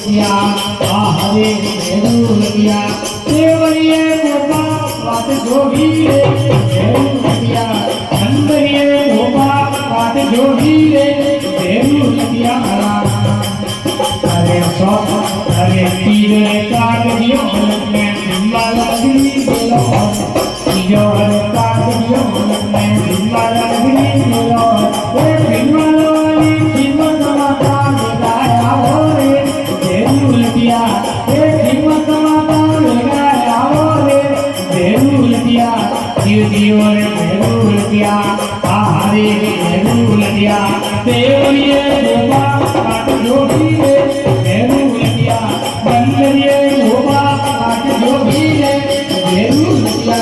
किया हरे जरूर किया देवरिए गोपा बात जो भी जरूर किया अंदरिए गोपा बात जो भी जरूर किया अरे सब अरे तीर ने काट दियो में हिमालय भी बोलो जो हर काट दियो में हिमालय भी बोलो वो हिमालय वाली कीमत माता लगाया हो रे जरूर किया एक हिम्मत माता लगाया हो रे जरूर किया जीव ने जरूर किया हरे जरूर किया देवरिए गोपा काट जो भी जरूर किया बंदरिए गोपा काट जो भी जरूर किया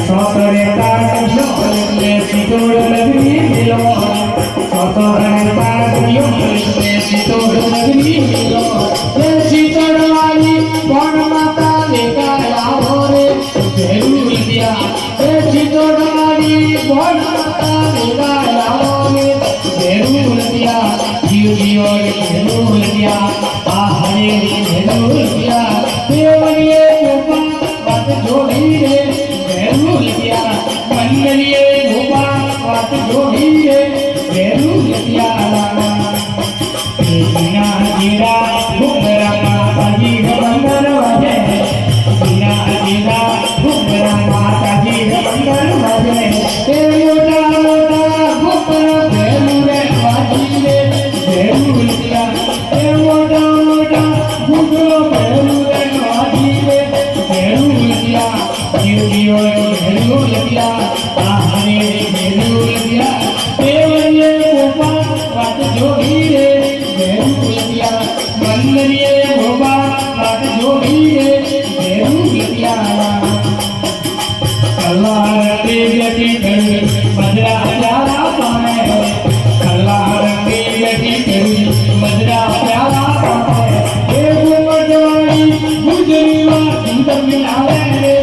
सौतरे तार ले सितोड़ लगनी मिलो सौतरे तार ले सितोड़ लगनी मिलो ले सितोड़ वाली कौन माता लेकर आओ रे जरूर किया ले सितोड़ वाली कौन माता लेकर आओ रे जरूर किया जीव जरूर किया हरे जरूर किया देवरिए गोपा बात जो भी जरूर किया मंगलिए गोपा बात जो भी जरूर किया बिना जीरा घुमरा माता जी मंगल बजे बिना जीरा घुमरा माता जी मंगल बजे मोटा मोटा घुमरा बेलूरे बाजी रे जरूर किया मोटा मोटा घुमरा बेलूरे बाजी रे जरूर किया जीव जरूर किया हरे जरूर किया देवरिए गोपा बात जो भी जरूर किया मंगलिए गोपा बात जो भी जरूर किया अल्लाह रते गति करी मजरा प्यारा पाए अल्लाह रते गति करी मजरा प्यारा पाए हे गुमटवाड़ी गुजरीवा सुंदर मिलावे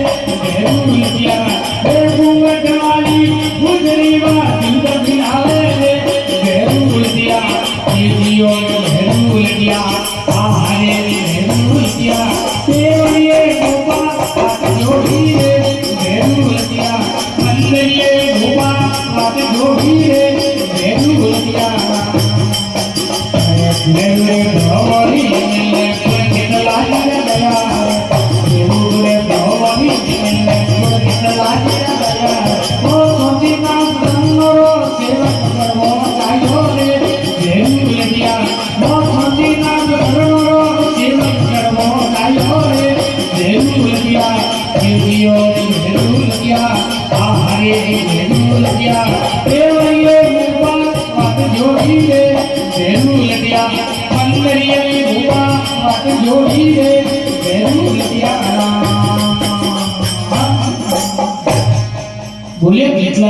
जरूर किया हे गुमटवाड़ी गुजरीवा सुंदर मिलावे जरूर किया जीव जरूर किया हरे जरूर किया देवरिए गोपा बात जो भी जरूर किया मंदिरिए गोपा बात जो भी जरूर किया मेरे भगवानी ने कितना गया मेरे भगवानी ने कितना गया ओ सोची का संगरो सेवक करवो कायो रे जरूर किया ओ सोची का संगरो सेवक करवो कायो रे जरूर किया जीव जरूर किया हरे जरूर किया देवरिए गोपा बात जो भी जरूर किया मंगलिए गोपा बात जो भी